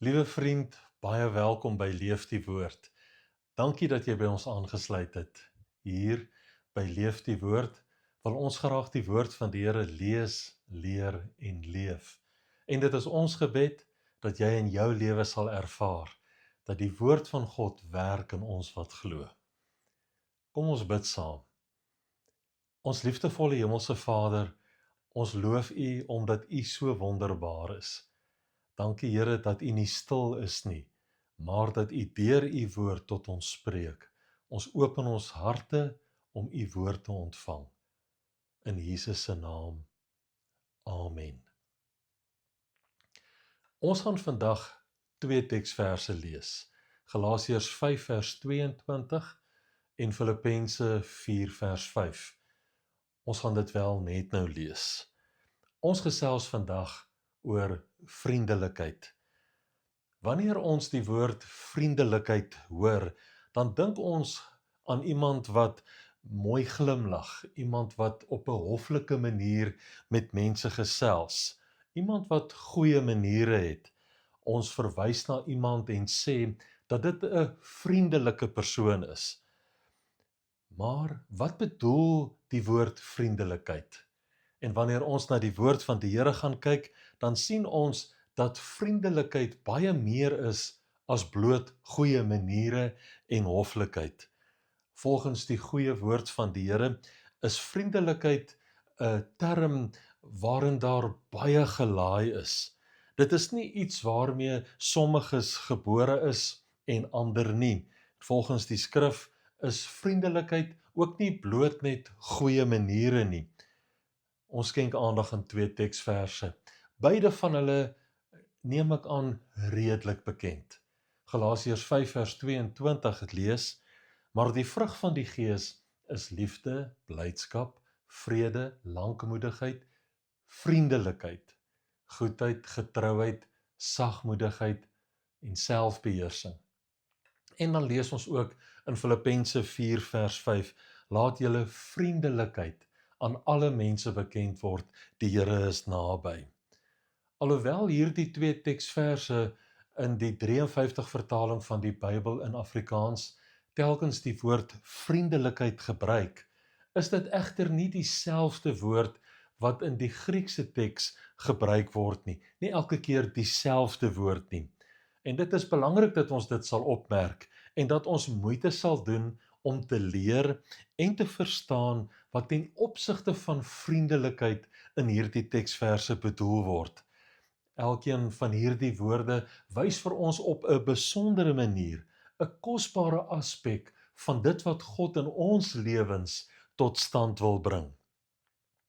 Liewe vriend, baie welkom by Leef die Woord. Dankie dat jy by ons aangesluit het. Hier by Leef die Woord wil ons graag die woord van die Here lees, leer en leef. En dit is ons gebed dat jy in jou lewe sal ervaar dat die woord van God werk in ons wat glo. Kom ons bid saam. Ons liefdevolle Hemelse Vader, ons loof U omdat U so wonderbaar is. Dankie Here dat U nie stil is nie, maar dat U deur U woord tot ons spreek. Ons open ons harte om U woord te ontvang. In Jesus se naam. Amen. Ons gaan vandag 2 teksverse lees. Galasiërs 5 vers 22 en Filippense 4 vers 5. Ons gaan dit wel net nou lees. Ons gesels vandag oor vriendelikheid. Wanneer ons die woord vriendelikheid hoor, dan dink ons aan iemand wat mooi glimlag, iemand wat op 'n hoflike manier met mense gesels, iemand wat goeie maniere het. Ons verwys na iemand en sê dat dit 'n vriendelike persoon is. Maar wat bedoel die woord vriendelikheid? En wanneer ons na die woord van die Here gaan kyk, dan sien ons dat vriendelikheid baie meer is as bloot goeie maniere en hoflikheid. Volgens die goeie woord van die Here is vriendelikheid 'n term waarin daar baie gelaai is. Dit is nie iets waarmee sommiges gebore is en ander nie. Volgens die skrif is vriendelikheid ook nie bloot net goeie maniere nie. Ons skenk aandag aan 2 teksverse. Beide van hulle neem ek aan redelik bekend. Galasiërs 5 vers 22 het lees, maar die vrug van die Gees is liefde, blydskap, vrede, lankmoedigheid, vriendelikheid, goedheid, getrouheid, sagmoedigheid en selfbeheersing. En dan lees ons ook in Filippense 4 vers 5, laat julle vriendelikheid aan alle mense bekend word, die Here is naby. Alhoewel hierdie 2 teksverse in die 53 vertaling van die Bybel in Afrikaans telkens die woord vriendelikheid gebruik, is dit egter nie dieselfde woord wat in die Griekse teks gebruik word nie. Nie elke keer dieselfde woord nie. En dit is belangrik dat ons dit sal opmerk en dat ons moeite sal doen om te leer en te verstaan wat ten opsigte van vriendelikheid in hierdie teksverse bedoel word. Elkeen van hierdie woorde wys vir ons op 'n besondere manier, 'n kosbare aspek van dit wat God in ons lewens tot stand wil bring.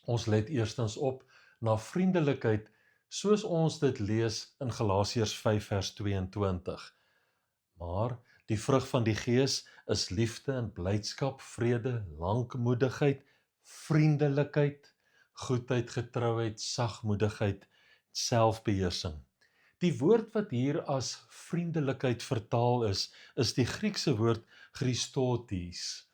Ons let eerstens op na vriendelikheid soos ons dit lees in Galasiërs 5 vers 22. Maar die vrug van die Gees is liefde en blydskap, vrede, lankmoedigheid, vriendelikheid, goedheid, getrouheid, sagmoedigheid, selfbeheersing. Die woord wat hier as vriendelikheid vertaal is die Griekse woord Christotes.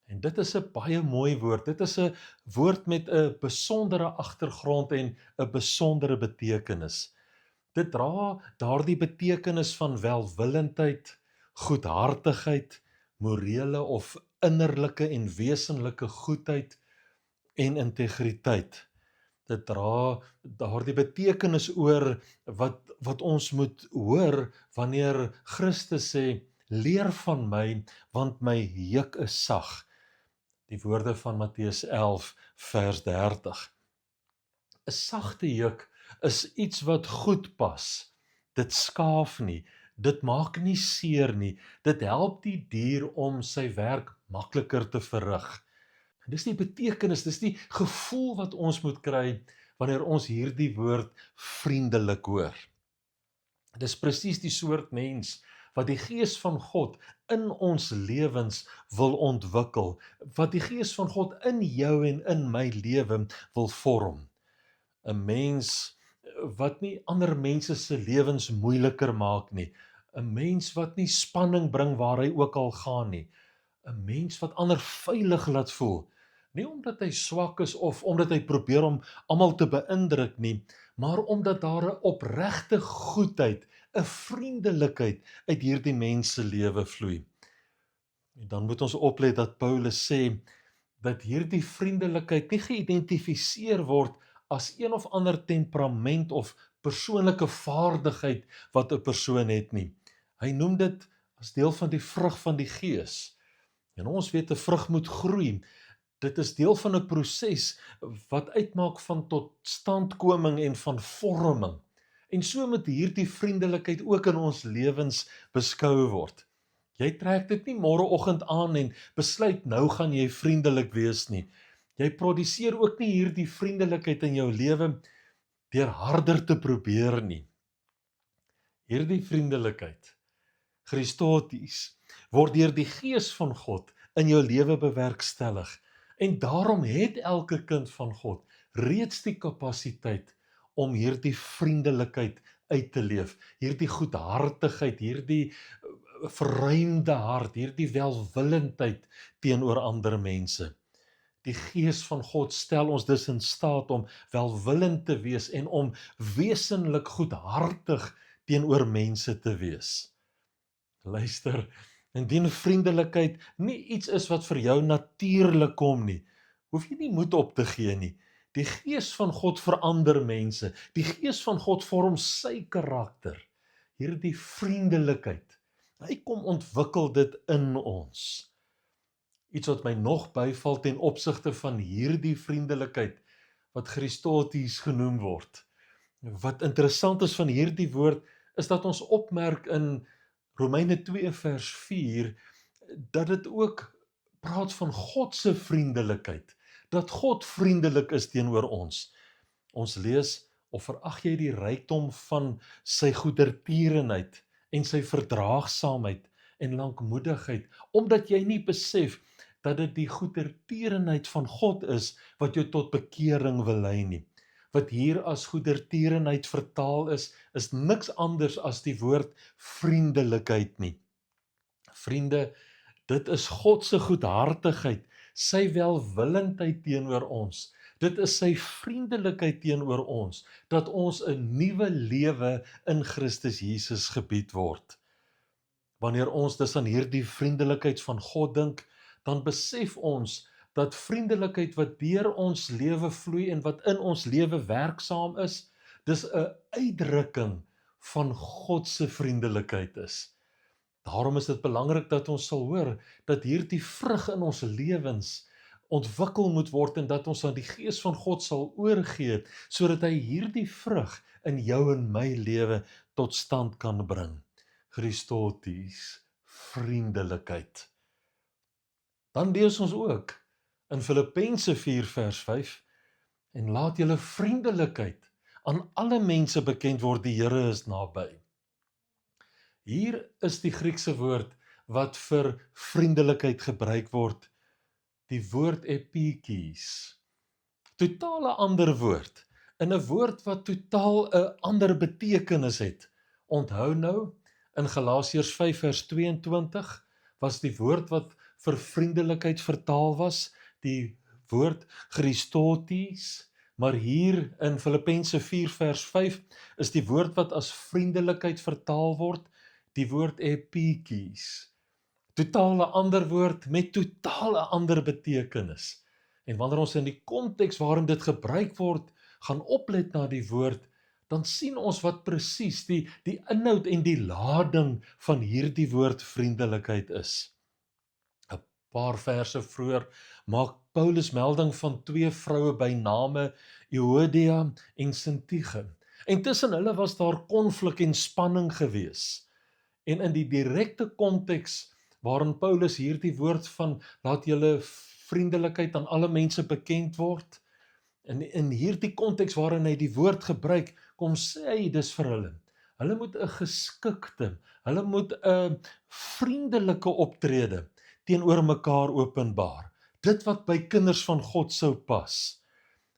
En dit is 'n baie mooi woord. Dit is 'n woord met 'n besondere agtergrond en 'n besondere betekenis. Dit dra daardie betekenis van welwillendheid, goedhartigheid, morele of innerlike en wesenlike goedheid en integriteit. Dit dra daardie betekenis oor wat ons moet hoor wanneer Christus sê, leer van my, want my juk is sag. Die woorde van Matteus 11 vers 30. 'n Sagte juk is iets wat goed pas. Dit skaaf nie, dit maak nie seer nie, dit help die dier om sy werk makliker te verrig. Dis die betekenis, dis die gevoel wat ons moet kry wanneer ons hierdie woord vriendelik hoor. Dis presies die soort mens wat die Gees van God in ons lewens wil ontwikkel, wat die Gees van God in jou en in my lewe wil vorm. 'n Mens wat nie ander mense se lewens moeiliker maak nie, 'n mens wat nie spanning bring waar hy ook al gaan nie, 'n mens wat ander veilig laat voel, nie omdat hy swak is of omdat hy probeer om almal te beïndruk nie, maar omdat daar 'n opregte goedheid 'n vriendelikheid uit hierdie mens se lewe vloei. En dan moet ons oplet dat Paulus sê dat hierdie vriendelikheid nie geïdentifiseer word as een of ander temperament of persoonlike vaardigheid wat 'n persoon het nie. Hy noem dit as deel van die vrug van die Gees. En ons weet 'n vrug moet groei. Dit is deel van 'n proses wat uitmaak van totstandkoming en van vorming. En so moet hierdie vriendelikheid ook in ons lewens beskou word. Jy trek dit nie môreoggend aan en besluit nou gaan jy vriendelik wees nie. Jy produseer ook nie hierdie vriendelikheid in jou lewe deur harder te probeer nie. Hierdie vriendelikheid, Christoties, word deur die Gees van God in jou lewe bewerkstellig. En daarom het elke kind van God reeds die kapasiteit om hierdie vriendelikheid uit te leef, hierdie goedhartigheid, hierdie verruimde hart, hierdie welwillendheid teenoor ander mense. Die Gees van God stel ons dus in staat om welwillend te wees en om wesenlik goedhartig teenoor mense te wees. Luister, indien vriendelikheid nie iets is wat vir jou natuurlik kom nie, hoef jy nie moed op te gee nie. Die Gees van God verander mense. Die Gees van God vorm sy karakter. Hierdie vriendelikheid. Hy kom ontwikkel dit in ons. Iets wat my nog byval ten opsigte van hierdie vriendelikheid wat Christoties genoem word. Wat interessant is van hierdie woord is dat ons opmerk in Romeine 2 vers 4 dat dit ook praat van God se vriendelikheid, dat God vriendelik is teenoor ons. Ons lees, of verag jy die rykdom van sy goedertierenheid en sy verdraagsaamheid en lankmoedigheid, omdat jy nie besef dat dit die goedertierenheid van God is wat jou tot bekering wil lei nie. Wat hier as goedertierenheid vertaal is niks anders as die woord vriendelikheid nie. Vriende, dit is God se goedhartigheid, sy welwillendheid teenoor ons. Dit is sy vriendelikheid teenoor ons, dat ons 'n nuwe lewe in Christus Jesus gebied word. Wanneer ons dus aan hierdie vriendelikheid van God dink, dan besef ons dat vriendelikheid wat deur ons lewe vloei en wat in ons lewe werksaam is, dis 'n uitdrukking van God se vriendelikheid is. Daarom is dit belangrik dat ons sal hoor dat hierdie vrug in ons lewens ontwikkel moet word en dat ons aan die Gees van God sal oorgee sodat hy hierdie vrug in jou en my lewe tot stand kan bring. Christoties, vriendelikheid. Dan lees ons ook in Filippense 4 vers 5 en laat julle vriendelikheid aan alle mense bekend word, die Here is naby. Hier is die Griekse woord wat vir vriendelikheid gebruik word, die woord epikes. Totaal 'n ander woord, in 'n woord wat totaal 'n ander betekenis het. Onthou nou, in Galasiërs 5 vers 22 was die woord wat vir vriendelikheid vertaal was, die woord Christoties, maar hier in Filippense 4 vers 5 is die woord wat as vriendelikheid vertaal word, die woord epikes. Totaal 'n ander woord met totaal 'n ander betekenis. En wanneer ons in die konteks waarin dit gebruik word, gaan oplet na die woord, dan sien ons wat presies die inhoud en die lading van hierdie woord vriendelikheid is. 'n Paar verse vroeër maak Paulus melding van twee vroue by name Euodia en Syntyche. En tussen hulle was daar konflik en spanning gewees. En in die direkte konteks waarin Paulus hierdie woord van laat julle vriendelikheid aan alle mense bekend word, in hierdie konteks waarin hy die woord gebruik, kom sê hy dis vir hulle moet 'n geskikte, hulle moet 'n vriendelike optrede teenoor mekaar openbaar. Dit wat by kinders van God sou pas.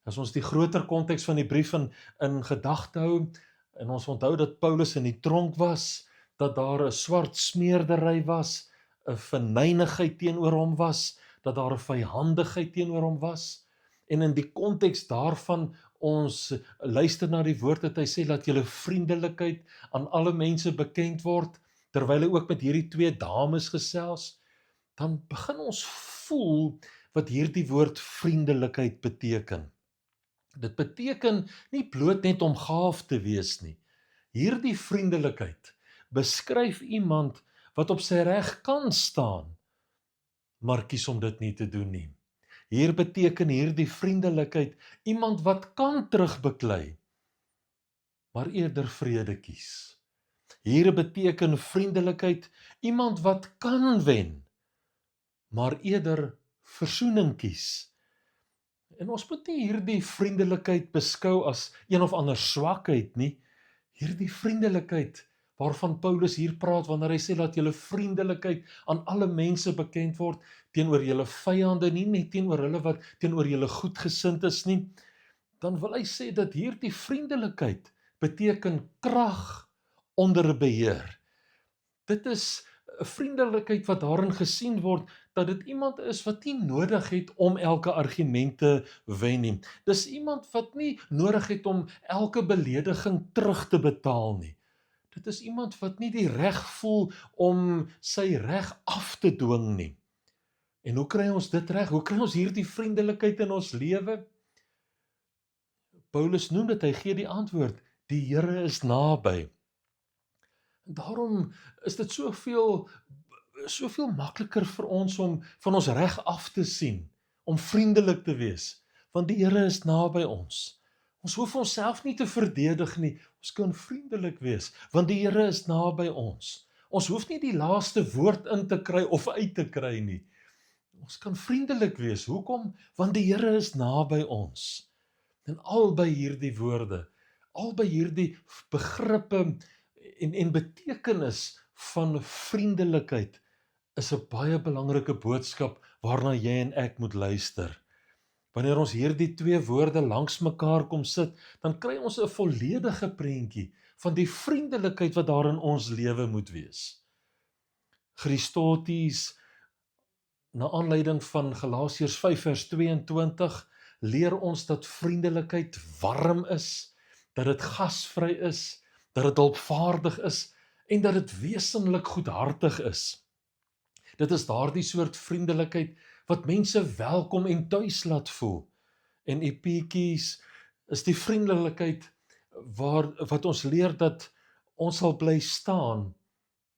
As ons die groter konteks van die brief in gedagte hou, en ons onthou dat Paulus in die tronk was, dat daar 'n swart smeerdery was, 'n venynigheid teenoor hom was, dat daar 'n vyhandigheid teenoor hom was, en in die konteks daarvan ons luister na die woord dat hy sê, laat julle vriendelikheid aan alle mense bekend word, terwyl hy ook met hierdie twee dames gesels, dan begin ons voel wat hierdie woord vriendelikheid beteken. Dit beteken nie bloot net om gaaf te wees nie. Hierdie vriendelikheid beskryf iemand wat op sy reg kan staan, maar kies om dit nie te doen nie. Hier beteken hierdie vriendelikheid iemand wat kan terugbeklei, maar eerder vrede kies. Hier beteken vriendelikheid iemand wat kan wen, maar eerder versoening kies. En ons moet nie hierdie vriendelikheid beskou as een of ander swakheid nie. Hierdie vriendelikheid waarvan Paulus hier praat wanneer hy sê dat julle vriendelikheid aan alle mense bekend word, teenoor julle vyande, nie net teenoor hulle wat teenoor julle goedgesind is nie, dan wil hy sê dat hierdie vriendelikheid beteken krag onder beheer. Dit is 'n vriendelikheid wat daarin gesien word dat dit iemand is wat nie nodig het om elke argument te wen nie. Dis iemand wat nie nodig het om elke belediging terug te betaal nie. Dit is iemand wat nie die reg voel om sy reg af te dwing nie. En hoe kry ons dit reg? Hoe kry ons hierdie vriendelikheid in ons lewe? Paulus noem dit, hy gee die antwoord: die Here is naby. Daarom is dit soveel makliker vir ons om van ons reg af te sien, om vriendelik te wees, want die Here is naby ons. Ons hoef onsself nie te verdedig nie, ons kan vriendelik wees, want die Here is naby ons. Ons hoef nie die laaste woord in te kry of uit te kry nie. Ons kan vriendelik wees, hoekom? Want die Here is naby ons. En albei hierdie woorde, albei hierdie begrippe en betekenis van vriendelikheid is 'n baie belangrike boodskap waarna jy en ek moet luister. Wanneer ons hierdie twee woorde langs mekaar kom sit, dan kry ons 'n volledige prentjie van die vriendelikheid wat daar in ons lewe moet wees. Christoties, na aanleiding van Galasiërs 5 vers 22, leer ons dat vriendelikheid warm is, dat dit gasvry is, dat dit hulpvaardig is en dat dit wesenlik goedhartig is. Dit is daardie soort vriendelikheid wat mense welkom en tuis laat voel. En epikies is die vriendelikheid wat ons leer dat ons sal bly staan,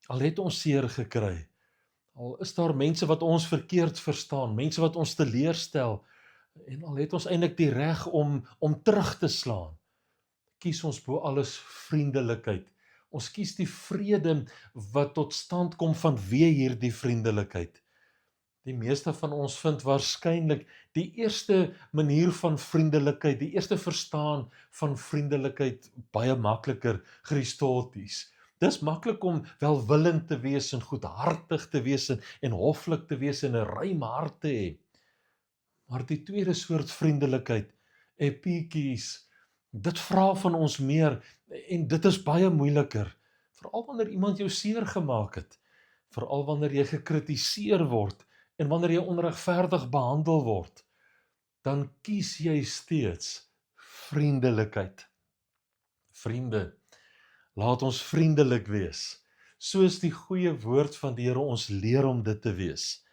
al het ons seer gekry. Al is daar mense wat ons verkeerd verstaan, mense wat ons teleurstel, en al het ons eintlik die reg om terug te slaan. Kies ons bo alles vriendelikheid. Ons kies die vrede wat tot stand kom vanweë hierdie vriendelikheid. Die meeste van ons vind waarskynlik die eerste manier van vriendelikheid, die eerste verstaan van vriendelikheid baie makliker Christoties. Dis maklik om welwillend te wees en goedhartig te wees en hoflik te wees en 'n ruim hart te hê. Maar die tweede soort vriendelikheid, epikies, dit vra van ons meer en dit is baie moeiliker. Veral wanneer iemand jou seer gemaak het, veral wanneer jy gekritiseer word en wanneer jy onregverdig behandel word, dan kies jy steeds vriendelikheid. Vriende, laat ons vriendelik wees, soos die goeie woord van die Here ons leer om dit te wees.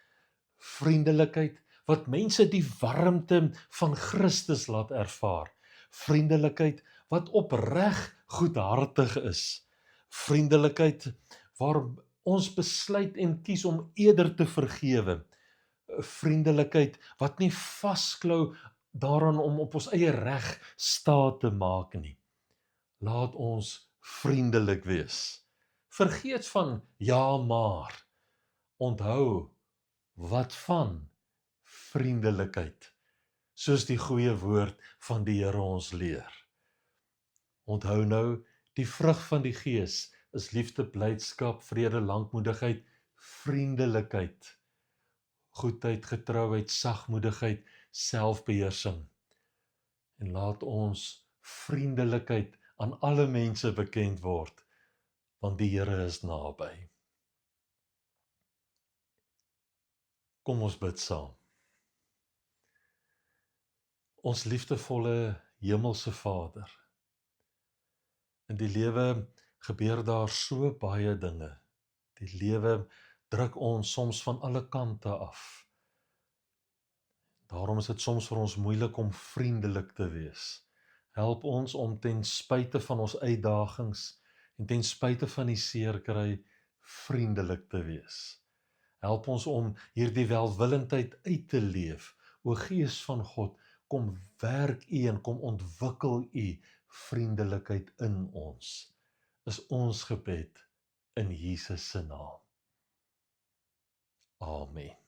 Vriendelikheid wat mense die warmte van Christus laat ervaar. Vriendelikheid wat opreg goedhartig is. Vriendelikheid waar ons besluit en kies om eerder te vergewe. Vriendelikheid wat nie vasklou daaraan om op ons eie reg staat te maak nie. Laat ons vriendelik wees. Vergeet van ja maar. Onthou wat van vriendelikheid, soos die goeie woord van die Here ons leer. Onthou nou, die vrug van die Gees is liefde, blydskap, vrede, lankmoedigheid, vriendelikheid, goedheid, getrouheid, sagmoedigheid, selfbeheersing. En laat ons vriendelikheid aan alle mense bekend word, want die Here is naby. Kom ons bid saam. Ons liefdevolle Hemelse Vader, in die lewe gebeur daar so baie dinge. Die lewe druk ons soms van alle kante af. Daarom is dit soms vir ons moeilik om vriendelik te wees. Help ons om ten spyte van ons uitdagings en ten spyte van die seerkry vriendelik te wees. Help ons om hierdie welwillendheid uit te leef. O Gees van God, kom werk U en kom ontwikkel U vriendelikheid in ons. Is ons gebed in Jesus se naam. Amen.